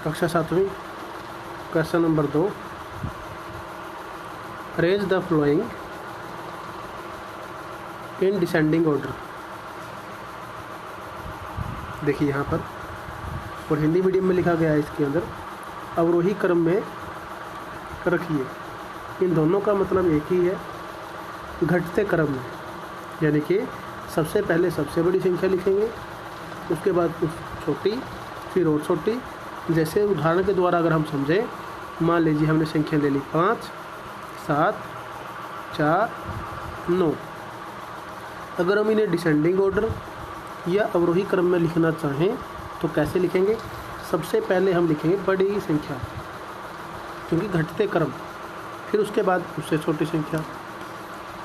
कक्षा 7वीं question number 2, arrange the following in descending order. देखिए यहाँ पर, और हिंदी मीडियम में लिखा गया है इसके अंदर, अवरोही क्रम में रखिए। इन दोनों का मतलब एक ही है, घटते क्रम में, यानी कि सबसे पहले सबसे बड़ी संख्या लिखेंगे, उसके बाद कुछ छोटी, फिर और छोटी। जैसे उदाहरण के द्वारा अगर हम समझें, मान लीजिए हमने संख्या ले ली 5, 7, 4, 9। अगर हम इन्हें डिसेंडिंग ऑर्डर या अवरोही क्रम में लिखना चाहें तो कैसे लिखेंगे? सबसे पहले हम लिखेंगे बड़ी संख्या, क्योंकि घटते क्रम, फिर उसके बाद उससे छोटी संख्या,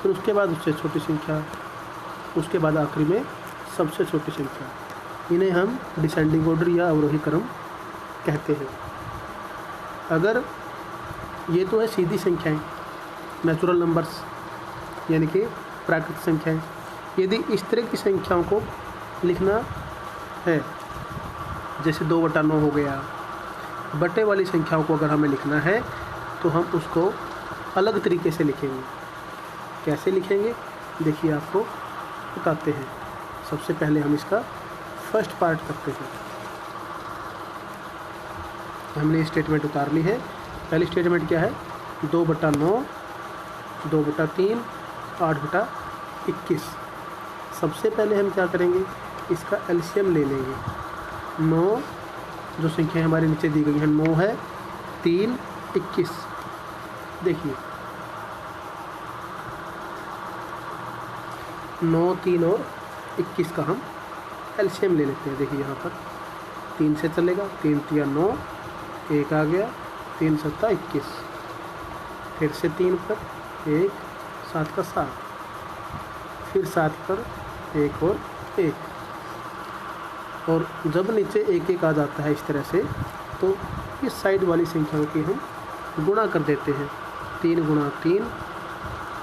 फिर उसके बाद उससे छोटी संख्या, उसके बाद आखिरी में सबसे छोटी संख्या। इन्हें हम डिसेंडिंग ऑर्डर या अवरोही क्रम कहते हैं। अगर ये तो है सीधी संख्याएं, नेचुरल नंबर्स, यानी कि प्राकृतिक संख्याएं। यदि इस तरह की संख्याओं को लिखना है, जैसे 2/9 हो गया, बटे वाली संख्याओं को अगर हमें लिखना है तो हम उसको अलग तरीके से लिखेंगे। कैसे लिखेंगे? देखिए आपको बताते हैं। सबसे पहले हम इसका फर्स्ट पार्ट करते हैं। हमने स्टेटमेंट उतार ली है। पहली स्टेटमेंट क्या है? 2/9, 2/3, 8/21। सबसे पहले हम क्या करेंगे? इसका एलसीएम ले लेंगे। 9 जो संख्या हमारे नीचे दी गई है 9 है, 3, 21। देखिए 9, 3 और 21 का हम एलसीएम ले लेते हैं। देखिए यहाँ पर 3 से चलेगा, 3 3 9, 1 आ गया, 3 7 21, फिर से 3 पर 1, 7 का 7, फिर 7 पर 1 और 1। और जब नीचे 1 1 आ जाता है इस तरह से, तो इस साइड वाली संख्याओं की हम गुणा कर देते हैं। 3 × 3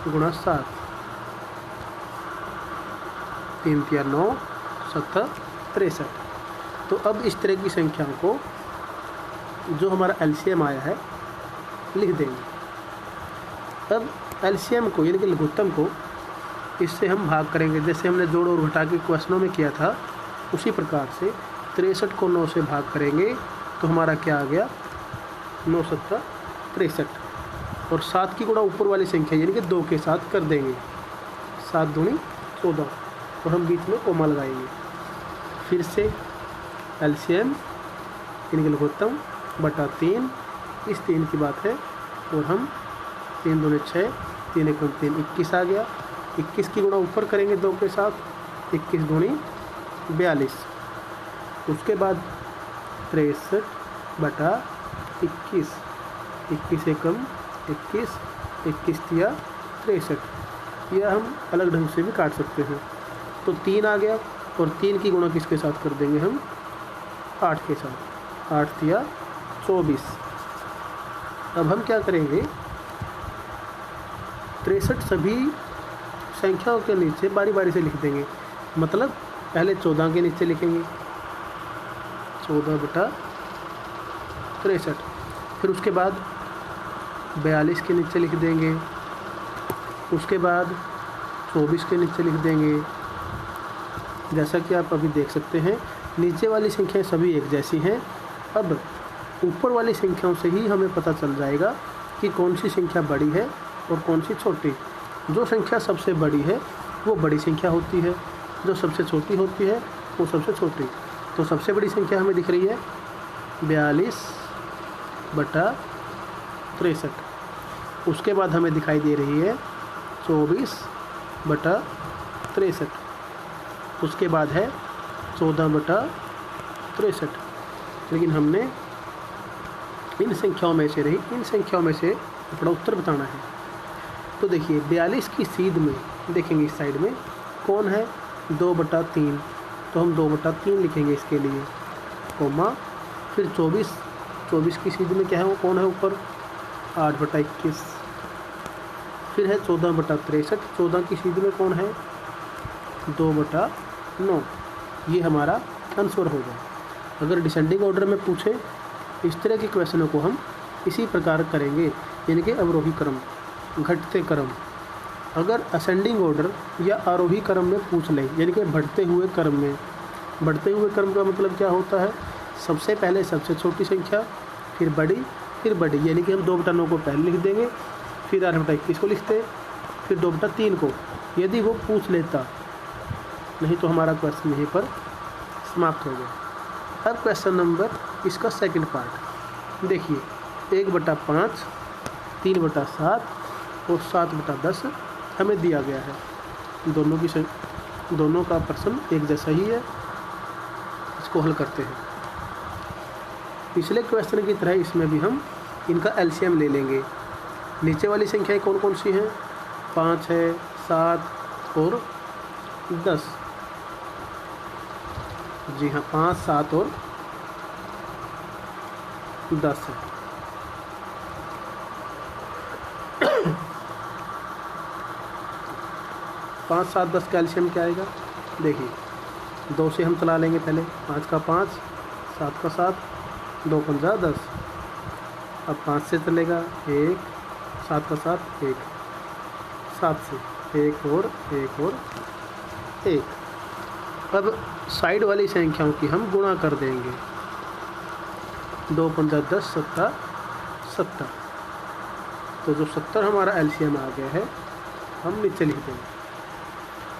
× 7, 3 3 9, 7 63। तो अब इस तरह की संख्याओं को जो हमारा एलसीएम आया है लिख देंगे। अब एलसीएम को यानी कि लघुत्तम को इससे हम भाग करेंगे, जैसे हमने जोड़ और घटा के क्वेश्चनों में किया था, उसी प्रकार से 63 को 9 से भाग करेंगे तो हमारा क्या आ गया? 9 7 63। और 7 की गुणा ऊपर वाली संख्या यानी कि 2 के साथ कर देंगे। 7 दूनी 14, और हम बीच में कोमा लगाएंगे। फिर से एलसीएम यानी कि लघुत्तम बटा 3, इस 3 की बात है, और हम 3 दूनी 6, 3 1 3 21 आ गया। 21 की गुणा ऊपर करेंगे 2 के साथ, 21 दूनी 42। उसके बाद 63/21, 21 एकम 21, 21 तिया 63। यह हम अलग ढंग से भी काट सकते हैं। तो 3 आ गया, और 3 की गुणा किसके साथ कर देंगे हम? 8 के साथ, 8 तिया 24। अब हम क्या करेंगे? 63 सभी संख्याओं के नीचे बारी बारी से लिख देंगे। मतलब पहले 14 के नीचे लिखेंगे, 14/63। फिर उसके बाद 42 के नीचे लिख देंगे, उसके बाद 24 के नीचे लिख देंगे। जैसा कि आप अभी देख सकते हैं, नीचे वाली संख्याएं सभी एक जैसी हैं। अब ऊपर वाली संख्याओं से ही हमें पता चल जाएगा कि कौन सी संख्या बड़ी है और कौन सी छोटी। जो संख्या सबसे बड़ी है वो बड़ी संख्या होती है, जो सबसे छोटी होती है वो सबसे छोटी। तो सबसे बड़ी संख्या हमें दिख रही है 42/63। उसके बाद हमें दिखाई दे रही है 24/63। उसके बाद है 14/63। लेकिन हमने इन संख्याओं में से अपना उत्तर बताना है। तो देखिए 42 की सीध में देखेंगे, इस साइड में कौन है? 2/3। तो हम 2/3 लिखेंगे इसके लिए, कोमा। फिर 24 की सीध में क्या है? वो कौन है ऊपर? 8/21। फिर है 14/63। 14 की सीध में कौन है? 2/9। ये हमारा आंसर होगा। अगर डिसेंडिंग ऑर्डर में पूछे इस तरह के क्वेश्चनों को हम इसी प्रकार करेंगे, यानी कि अवरोही क्रम, घटते क्रम। अगर असेंडिंग ऑर्डर या आरोही क्रम में पूछ ले, यानी कि बढ़ते हुए क्रम में, बढ़ते हुए क्रम का मतलब क्या होता है, सबसे पहले सबसे छोटी संख्या, फिर बड़ी, फिर बड़ी, यानी कि हम 2/9 को पहले लिख देंगे, फिर 8/21 को लिखते हैं, फिर 2/3 को, यदि वो पूछ लेता, नहीं तो हमारा क्वेश्चन यहीं पर समाप्त हो गया। अब क्वेश्चन नंबर इसका सेकंड पार्ट देखिए, 1/5, 3/7 और 7/10 हमें दिया गया है। दोनों का प्रश्न एक जैसा ही है, इसको हल करते हैं। पिछले क्वेश्चन की तरह इसमें भी हम इनका एलसीएम ले लेंगे। नीचे वाली संख्याएं कौन कौन सी हैं, 5 है, 7 और 10। जी हाँ, 5, 7 और 10 है। पाँच, 7, 10 का एलसीएम क्या आएगा, देखिए 2 से हम चला लेंगे पहले, 5 का 5, 7 का 7, 2 पंजा 10। अब 5 से चलेगा 1, 7 का 7, 1, 7 से 1 और 1 और 1। अब साइड वाली संख्याओं की हम गुणा कर देंगे, 2 पंजा 10, 7 70। तो जो 70 हमारा एलसीएम आ गया है, हम नीचे लिख देंगे।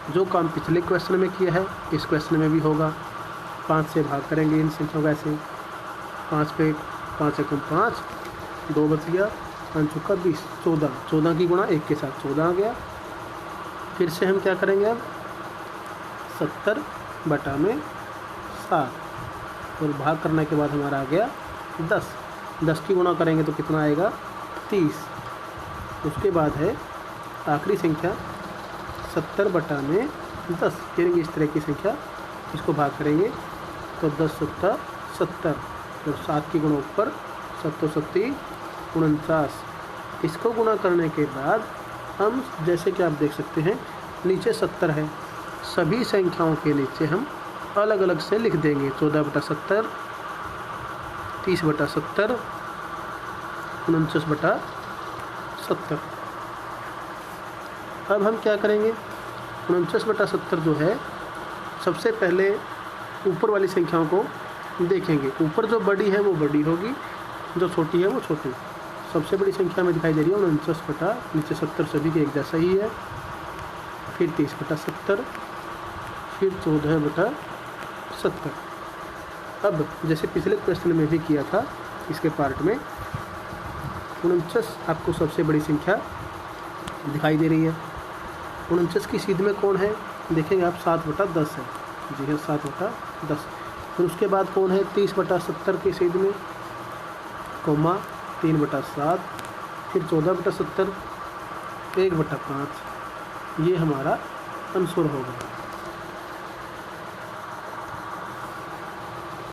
जो काम पिछले क्वेश्चन में किया है इस क्वेश्चन में भी होगा। 5 से भाग करेंगे इन संख्याओं का ऐसे, 5 पे 5 एकम 5, 2 बच गया, 5 चौका 20, 14 की गुणा 1 के साथ 14 आ गया। फिर से हम क्या करेंगे, अब 70/7 और भाग करने के बाद हमारा आ गया 10 की गुणा करेंगे तो कितना आएगा, 30। उसके बाद है आखिरी संख्या 70/10, यानी कि इस तरह की संख्या, इसको भाग करेंगे तो 10 7 70 और 7 की गुणा ऊपर, 7 7 49। इसको गुणा करने के बाद हम, जैसे कि आप देख सकते हैं, नीचे 70 है, सभी संख्याओं के नीचे हम अलग अलग से लिख देंगे, 14/70, 30/70, 49/70। अब हम क्या करेंगे, 49/70 जो है, सबसे पहले ऊपर वाली संख्याओं को देखेंगे। ऊपर जो बड़ी है वो बड़ी होगी, जो छोटी है वो छोटी। सबसे बड़ी संख्या में दिखाई दे रही है 49 नीचे 70, सभी के एक जैसा ही है, फिर 30/70, फिर 14/70। अब जैसे पिछले क्वेश्चन में भी किया था, इसके पार्ट में 49 आपको सबसे बड़ी संख्या दिखाई दे रही है। 49 की सीध में कौन है, देखेंगे आप, 7/10 है। जी हाँ, 7/10। फिर उसके बाद कौन है, 30/70 की सीध में, कोमा 3/7, फिर 14/70, 1/5। ये हमारा आंसर होगा।